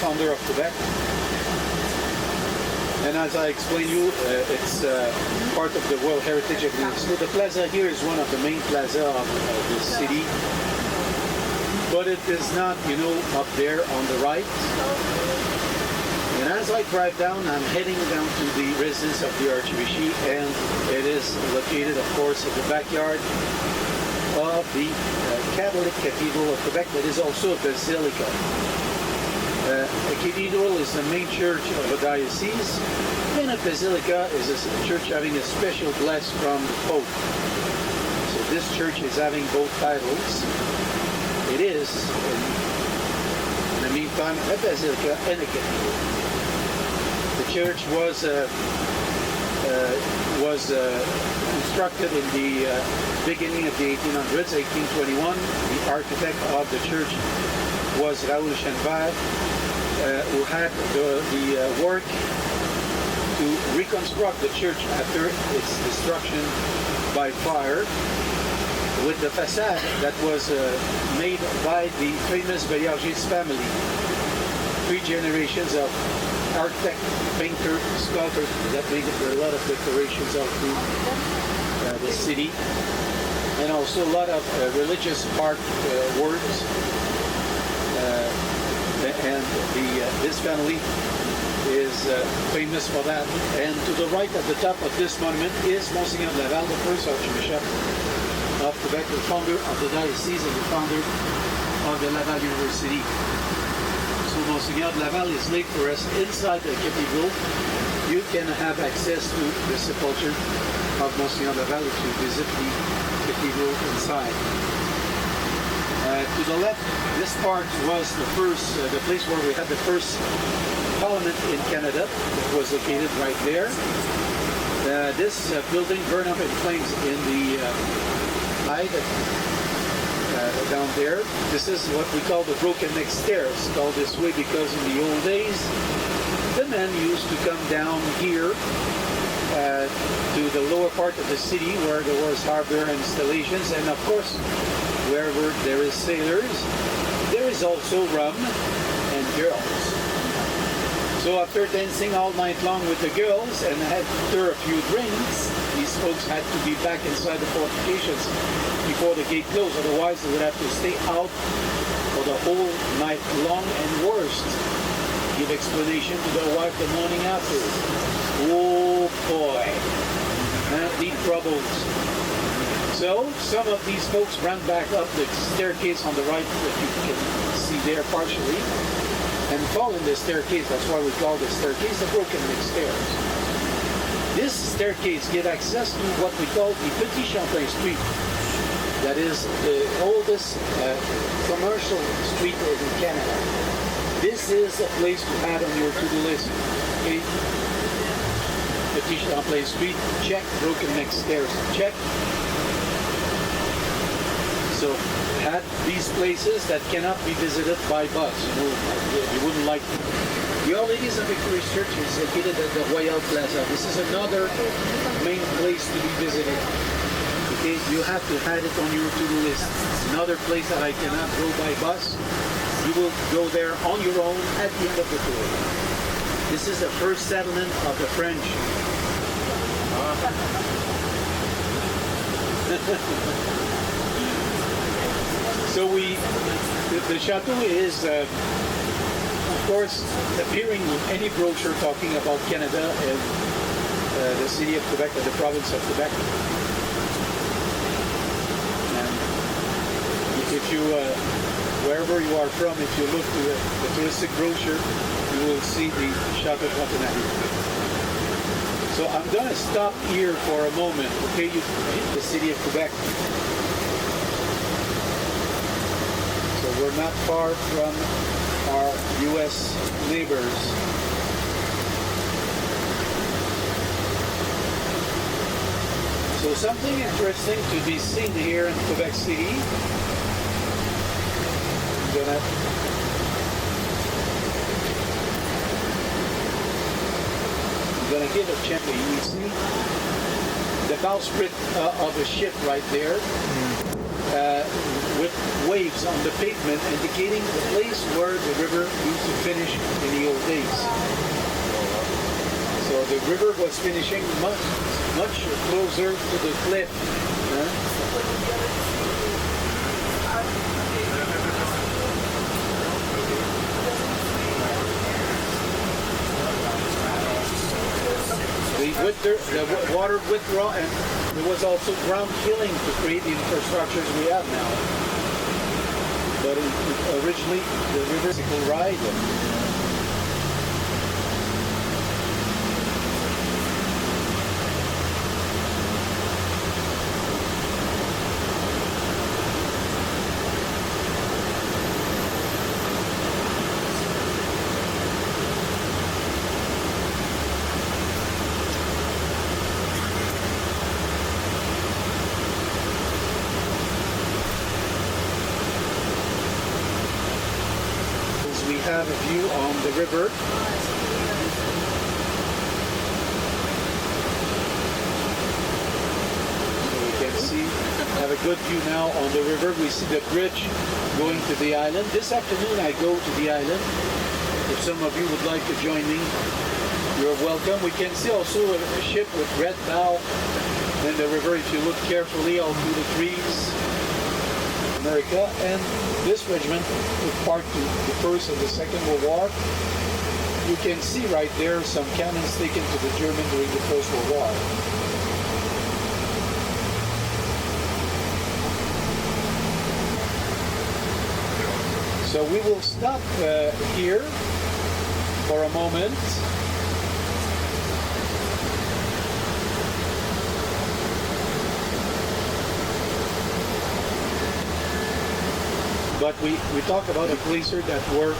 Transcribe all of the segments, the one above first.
founder of Quebec. And as I explained you, it's part of the World Heritage Agreement. So the plaza here is one of the main plaza of the city, but it is not, you know, up there on the right. And as I drive down, I'm heading down to the residence of the Archbishop, and it is located, of course, in the backyard of the Catholic Cathedral of Quebec, that is also a basilica. A cathedral is the main church of a diocese, and a basilica is a church having a special bless from the Pope. So this church is having both titles. It is, in the meantime, a basilica and a cathedral. The church was constructed in the beginning of the 1800s, 1821. The architect of the church was Raoul Chenevert, who had the work to reconstruct the church after its destruction by fire, with the facade that was made by the famous Béargis family. 3 generations of architect, painter, sculptor that made a lot of decorations of the city, and also a lot of religious art works. And this family is famous for that. And to the right at the top of this monument is Monsignor Laval, the first Archbishop of Quebec, the founder of the diocese and the founder of the Laval University. So Monsignor Laval is laid for us inside the cathedral. You can have access to the sepulchre of Monsignor Laval if you visit the cathedral inside. To the left, this part was the place where we had the first Parliament in Canada. It was located right there. This building burned up in flames in the night down there. This is what we call the broken neck stairs, called this way because in the old days, the men used to come down here to the lower part of the city where there was harbor installations, and of course, wherever there is sailors, there is also rum and girls. So after dancing all night long with the girls and after a few drinks, these folks had to be back inside the fortifications before the gate closed, otherwise they would have to stay out for the whole night long, and worst, give explanation to their wife the morning after. Oh boy, deep troubles. So some of these folks ran back up the staircase on the right that you can see there partially and fall in the staircase. That's why we call the staircase the broken neck stairs. This staircase gives access to what we call the Petit Champlain Street. That is the oldest commercial street in Canada. This is a place to add on your to-do list. Okay? Petit Champlain Street, check. Broken neck stairs, check. So at these places that cannot be visited by bus, you wouldn't like to. The Our Ladies of Victory Church is located at the Royal Plaza. This is another main place to be visited. Okay, you have to add it on your to-do list. Another place that I cannot go by bus. You will go there on your own at the end of the tour. This is the first settlement of the French. So the chateau is, of course, appearing in any brochure talking about Canada and the city of Quebec and the province of Quebec. And if you, wherever you are from, if you look to the touristic brochure, you will see the Chateau Frontenac. So I'm going to stop here for a moment, okay, the city of Quebec. So we're not far from our U.S. neighbors. So something interesting to be seen here in Quebec City. I'm gonna give a check. You see the bowsprit of a ship right there. with waves on the pavement indicating the place where the river used to finish in the old days. So the river was finishing much closer to the cliff. The water withdrawal, and there was also ground filling to create the infrastructures we have now. But originally, the river could ride. We have a view on the river. So we can see, have a good view now on the river. We see the bridge going to the island. This afternoon I go to the island. If some of you would like to join me, you're welcome. We can see also a ship with red bow in the river if you look carefully all through the trees. America, and this regiment took part to the First and the Second World War. You can see right there some cannons taken to the Germans during the First World War. So we will stop here for a moment. But we talk about a glacier that were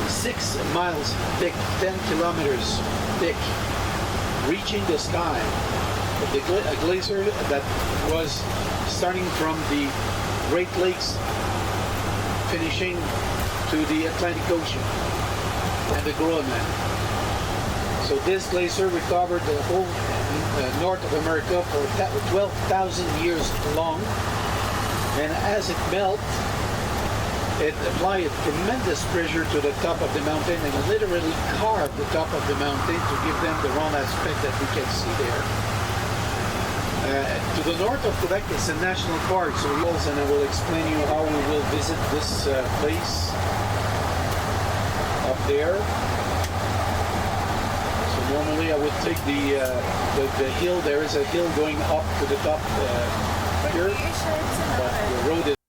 6 miles thick, 10 kilometers thick, reaching the sky. A glacier that was starting from the Great Lakes, finishing to the Atlantic Ocean and the Groenland. So this glacier recovered the whole North of America for 12,000 years long, and as it melted, it applied tremendous pressure to the top of the mountain and literally carved the top of the mountain to give them the round aspect that we can see there. To the north of Quebec, it's a national park, so and I will explain you how we will visit this place up there. Normally I would take the hill. There is a hill going up to the top here, but the road is